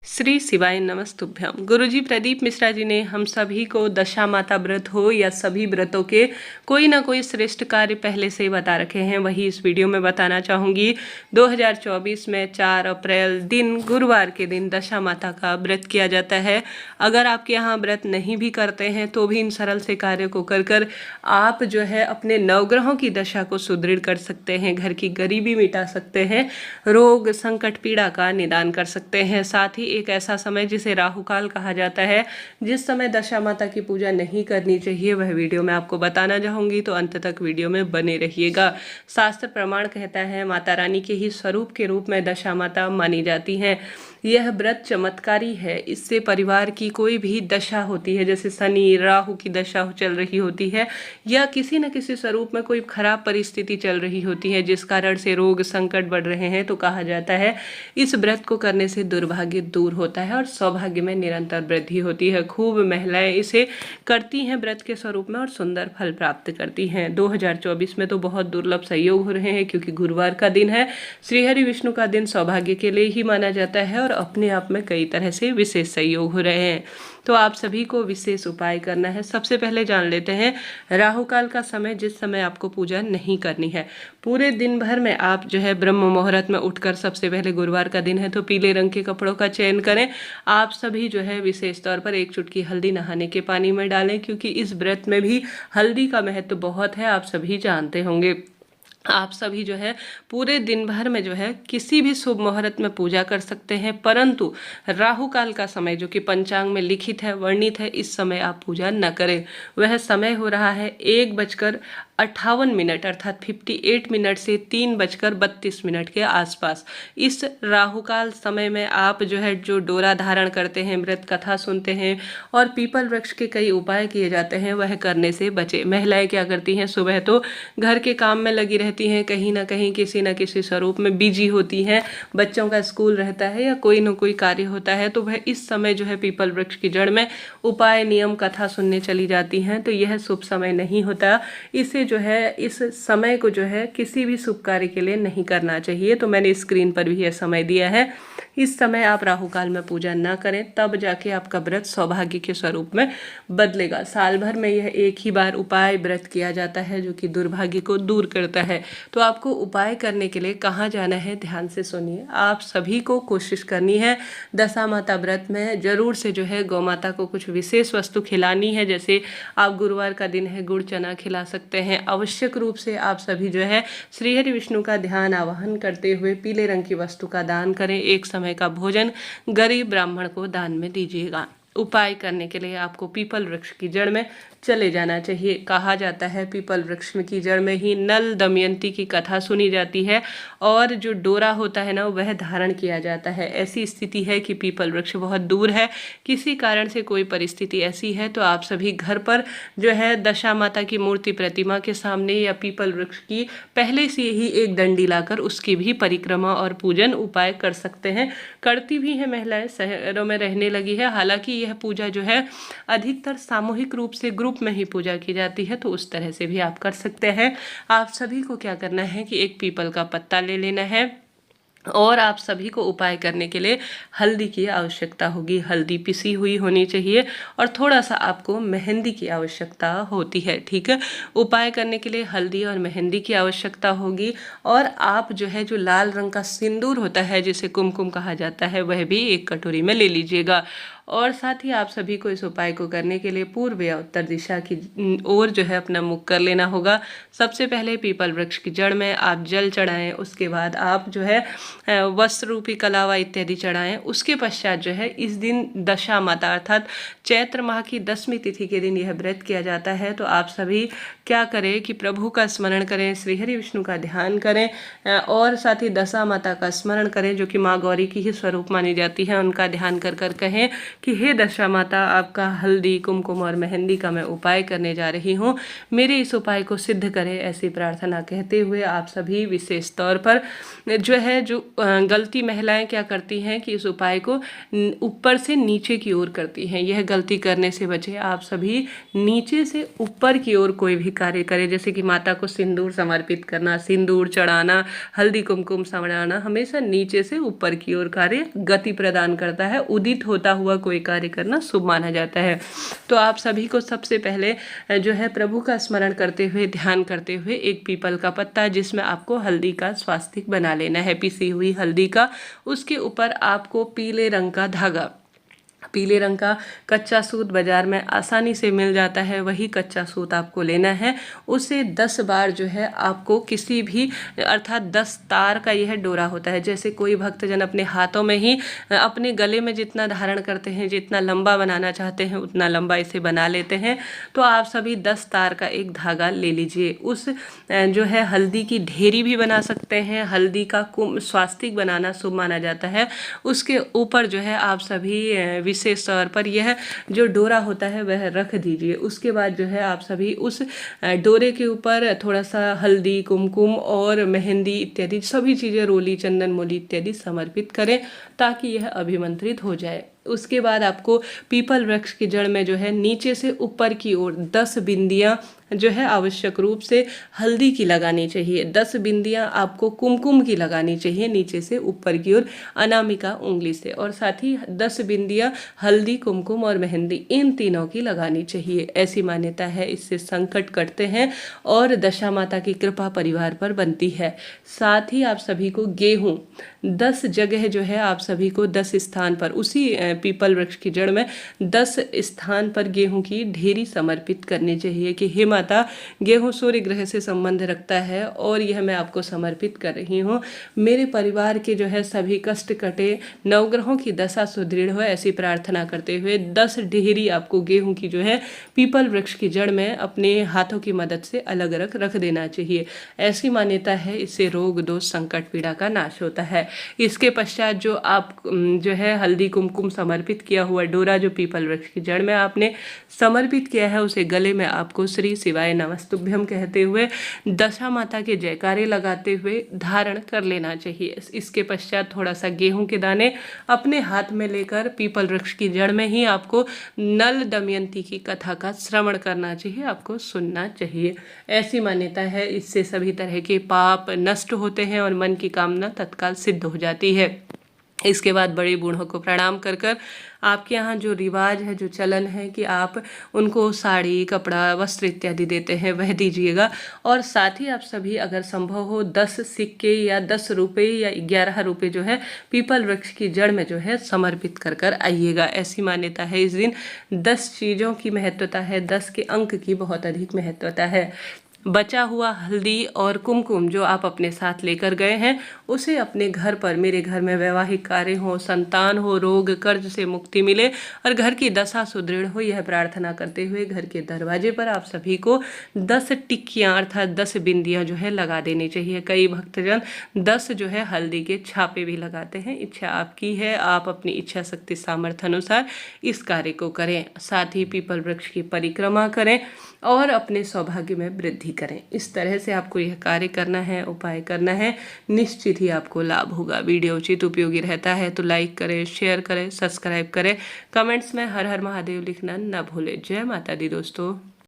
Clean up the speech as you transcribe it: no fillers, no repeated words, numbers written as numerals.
श्री शिवाय नमस्तुभ्यम। गुरुजी प्रदीप मिश्रा जी ने हम सभी को दशा माता व्रत हो या सभी व्रतों के कोई ना कोई श्रेष्ठ कार्य पहले से ही बता रखे हैं, वही इस वीडियो में बताना चाहूँगी। 2024 में 4 अप्रैल दिन गुरुवार के दिन दशा माता का व्रत किया जाता है। अगर आपके यहाँ व्रत नहीं भी करते हैं तो भी इन सरल से कार्य को कर कर आप जो है अपने नवग्रहों की दशा को सुदृढ़ कर सकते हैं, घर की गरीबी मिटा सकते हैं, रोग संकट पीड़ा का निदान कर सकते हैं। साथ ही एक ऐसा समय जिसे राहु काल कहा जाता है, जिस समय दशा माता की पूजा नहीं करनी चाहिए, वह वीडियो मैं आपको बताना चाहूँगी, तो अंत तक वीडियो में बने रहिएगा। शास्त्र प्रमाण कहता है माता रानी के ही स्वरूप के रूप में दशा माता मानी जाती हैं। यह व्रत चमत्कारी है, इससे परिवार की कोई भी दशा होती है, जैसे शनि राहु की दशा चल रही होती है या किसी न किसी स्वरूप में कोई खराब परिस्थिति चल रही होती है जिस कारण से रोग संकट बढ़ रहे हैं, तो कहा जाता है इस व्रत को करने से दुर्भाग्य दूर होता है और सौभाग्य में निरंतर वृद्धि होती है। खूब महिलाएं इसे करती हैं व्रत के स्वरूप में और सुंदर फल प्राप्त करती हैं। 2024 में तो बहुत दुर्लभ संयोग हो रहे हैं क्योंकि गुरुवार का दिन है। श्रीहरि विष्णु का दिन सौभाग्य के लिए ही माना जाता है और अपने आप में कई तरह से विशेष संयोग हो रहे हैं, तो आप सभी को विशेष उपाय करना है। सबसे पहले जान लेते हैं राहु काल का समय, जिस समय आपको पूजा नहीं करनी है। पूरे दिन भर में आप जो है ब्रह्म मुहूर्त में उठकर, सबसे पहले गुरुवार का दिन है तो पीले रंग के कपड़ों का चयन करें। आप सभी जो है विशेष तौर पर 1 चुटकी हल्दी नहाने के पानी में डालें, क्योंकि इस व्रत में भी हल्दी का महत्व बहुत है, आप सभी जानते होंगे। आप सभी जो है पूरे दिन भर में जो है किसी भी शुभ मुहूर्त में पूजा कर सकते हैं, परंतु राहु काल का समय जो कि पंचांग में लिखित है, वर्णित है, इस समय आप पूजा न करें। वह समय हो रहा है 1:58 अर्थात 58 मिनट से 3:32 के आसपास। इस राहु काल समय में आप जो है जो डोरा धारण करते हैं, व्रत कथा सुनते हैं और पीपल वृक्ष के कई उपाय किए जाते हैं, वह करने से बचे। महिलाएं क्या करती हैं, सुबह तो घर के काम में लगी रहती हैं, कहीं ना कहीं किसी न किसी स्वरूप में बिजी होती हैं, बच्चों का स्कूल रहता है या कोई न कोई कार्य होता है, तो वह इस समय जो है पीपल वृक्ष की जड़ में उपाय नियम कथा सुनने चली जाती हैं, तो यह शुभ समय नहीं होता। इसे जो है इस समय को जो है किसी भी शुभ कार्य के लिए नहीं करना चाहिए। तो मैंने स्क्रीन पर भी यह समय दिया है, इस समय आप राहु काल में पूजा ना करें, तब जाके आपका व्रत सौभाग्य के स्वरूप में बदलेगा। साल भर में यह एक ही बार उपाय व्रत किया जाता है जो कि दुर्भाग्य को दूर करता है। तो आपको उपाय करने के लिए कहाँ जाना है, ध्यान से सुनिए। आप सभी को कोशिश करनी है दशा माता व्रत में जरूर से जो है गौ माता को कुछ विशेष वस्तु खिलानी है। जैसे आप गुरुवार का दिन है गुड़ चना खिला सकते हैं। आवश्यक रूप से आप सभी जो है श्रीहरि विष्णु का ध्यान आवाहन करते हुए पीले रंग की वस्तु का दान करें। एक समय का भोजन गरीब ब्राह्मण को दान में दीजिएगा। उपाय करने के लिए आपको पीपल वृक्ष की जड़ में चले जाना चाहिए। कहा जाता है पीपल वृक्ष की जड़ में ही नल दमयंती की कथा सुनी जाती है और जो डोरा होता है ना, वह धारण किया जाता है। ऐसी स्थिति है कि पीपल वृक्ष बहुत दूर है, किसी कारण से कोई परिस्थिति ऐसी है, तो आप सभी घर पर जो है दशा माता की मूर्ति प्रतिमा के सामने या पीपल वृक्ष की पहले से ही एक डंडी लाकर उसकी भी परिक्रमा और पूजन उपाय कर सकते हैं। करती भी है महिलाएं, शहरों में रहने लगी है। हालांकि यह पूजा जो है अधिकतर सामूहिक रूप से ग्रुप में ही पूजा की जाती है, तो उस तरह से भी आप कर सकते हैं। आप सभी को क्या करना है कि एक पीपल का पत्ता ले लेना है और आप सभी को उपाय करने के लिए हल्दी की आवश्यकता होगी। हल्दी पिसी हुई होनी चाहिए और थोड़ा सा आपको मेहंदी की आवश्यकता होती है, ठीक है। उपाय करने के लिए हल्दी और मेहंदी की आवश्यकता होगी और आप जो है जो लाल रंग का सिंदूर होता है जिसे कुमकुम कहा जाता है, वह भी एक कटोरी में ले लीजिएगा। और साथ ही आप सभी को इस उपाय को करने के लिए पूर्व या उत्तर दिशा की ओर जो है अपना मुख कर लेना होगा। सबसे पहले पीपल वृक्ष की जड़ में आप जल चढ़ाएं, उसके बाद आप जो है वस्त्र रूपी कलावा इत्यादि चढ़ाएं। उसके पश्चात जो है इस दिन दशा माता अर्थात चैत्र माह की 10वीं तिथि के दिन यह व्रत किया जाता है। तो आप सभी क्या करें कि प्रभु का स्मरण करें, श्रीहरि विष्णु का ध्यान करें और साथ ही दशा माता का स्मरण करें जो कि माँ गौरी की ही स्वरूप मानी जाती है। उनका ध्यान कर कर कहें कि हे दशा माता, आपका हल्दी कुमकुम और मेहंदी का मैं उपाय करने जा रही हूँ, मेरे इस उपाय को सिद्ध करें, ऐसी प्रार्थना कहते हुए आप सभी विशेष तौर पर जो गलती महिलाएं क्या करती हैं कि इस उपाय को ऊपर से नीचे की ओर करती हैं। यह गलती करने से बचे। आप सभी नीचे से ऊपर की ओर कोई भी कार्य करें, जैसे कि माता को सिंदूर समर्पित करना, सिंदूर चढ़ाना, हल्दी कुमकुम चढ़ाना, हमेशा नीचे से ऊपर की ओर कार्य गति प्रदान करता है। उदित होता हुआ कोई कार्य करना शुभ माना जाता है। तो आप सभी को सबसे पहले प्रभु का स्मरण करते हुए, ध्यान करते हुए एक पीपल का पत्ता जिसमें आपको हल्दी का स्वास्तिक बना लेना है, पिसी हुई हल्दी का। उसके ऊपर आपको पीले रंग का धागा, पीले रंग का कच्चा सूत बाजार में आसानी से मिल जाता है, वही कच्चा सूत आपको लेना है। उसे 10 बार आपको किसी भी, अर्थात 10 तार का यह डोरा होता है। जैसे कोई भक्तजन अपने हाथों में ही अपने गले में जितना धारण करते हैं, जितना लंबा बनाना चाहते हैं उतना लंबा इसे बना लेते हैं। तो आप सभी 10 तार का एक धागा ले लीजिए। उस हल्दी की ढेरी भी बना सकते हैं। हल्दी का स्वास्तिक बनाना शुभ माना जाता है। उसके ऊपर आप सभी विशेष तौर पर यह जो डोरा होता है वह रख दीजिए। उसके बाद आप सभी उस डोरे के ऊपर थोड़ा सा हल्दी कुमकुम और मेहंदी इत्यादि सभी चीज़ें, रोली चंदन मोली इत्यादि समर्पित करें ताकि यह अभिमंत्रित हो जाए। उसके बाद आपको पीपल वृक्ष की जड़ में नीचे से ऊपर की ओर 10 बिंदियाँ आवश्यक रूप से हल्दी की लगानी चाहिए। 10 बिंदियाँ आपको कुमकुम की लगानी चाहिए नीचे से ऊपर की ओर अनामिका उंगली से, और साथ ही 10 बिंदियाँ हल्दी कुमकुम और मेहंदी इन तीनों की लगानी चाहिए। ऐसी मान्यता है, इससे संकट कटते हैं और दशा माता की कृपा परिवार पर बनती है। साथ ही आप सभी को गेहूँ 10 जगह आप सभी को 10 स्थान पर, उसी पीपल वृक्ष की जड़ में 10 स्थान पर गेहूं की ढेरी समर्पित करनी चाहिए कि हे माता, गेहूं सूर्य ग्रह से संबंध रखता है और यह मैं आपको समर्पित कर रही हूँ। मेरे परिवार के सभी कष्ट कटे, नवग्रहों की दशा सुदृढ़ हो, ऐसी प्रार्थना करते हुए 10 ढेरी आपको गेहूं की पीपल वृक्ष की जड़ में अपने हाथों की मदद से अलग अलग रख देना चाहिए। ऐसी मान्यता है, इससे रोग दोष संकट पीड़ा का नाश होता है। इसके पश्चात आप हल्दी कुमकुम समर्पित किया हुआ डोरा जो पीपल वृक्ष की जड़ में आपने समर्पित किया है, उसे गले में आपको श्री शिवाय नमस्तुभ्यम कहते हुए दशा माता के जयकारे लगाते हुए धारण कर लेना चाहिए। इसके पश्चात थोड़ा सा गेहूं के दाने अपने हाथ में लेकर पीपल वृक्ष की जड़ में ही आपको नल दमयंती की कथा का श्रवण करना चाहिए, आपको सुनना चाहिए। ऐसी मान्यता है, इससे सभी तरह के पाप नष्ट होते हैं और मन की कामना तत्काल सिद्ध हो जाती है। इसके बाद बड़े बूढ़ों को प्रणाम कर कर आपके यहाँ जो रिवाज है, जो चलन है कि आप उनको साड़ी कपड़ा वस्त्र इत्यादि देते हैं, वह दीजिएगा। और साथ ही आप सभी अगर संभव हो 10 सिक्के या 10 रुपये या 11 रुपये पीपल वृक्ष की जड़ में समर्पित कर कर आइएगा। ऐसी मान्यता है, इस दिन 10 चीज़ों की महत्वता है, 10 के अंक की बहुत अधिक महत्वता है। बचा हुआ हल्दी और कुमकुम जो आप अपने साथ लेकर गए हैं, उसे अपने घर पर, मेरे घर में वैवाहिक कार्य हो, संतान हो, रोग कर्ज से मुक्ति मिले और घर की दशा सुदृढ़ हो, यह प्रार्थना करते हुए घर के दरवाजे पर आप सभी को 10 टिक्कियाँ अर्थात 10 बिंदियाँ लगा देनी चाहिए। कई भक्तजन 10 हल्दी के छापे भी लगाते हैं। इच्छा आपकी है, आप अपनी इच्छा शक्ति सामर्थ्य अनुसार इस कार्य को करें। साथ ही पीपल वृक्ष की परिक्रमा करें और अपने सौभाग्य में वृद्धि करें। इस तरह से आपको यह कार्य करना है, उपाय करना है, निश्चित ही आपको लाभ होगा। वीडियो उचित उपयोगी रहता है तो लाइक करें, शेयर करें, सब्सक्राइब करें, कमेंट्स में हर हर महादेव लिखना न भूलें। जय माता दी दोस्तों।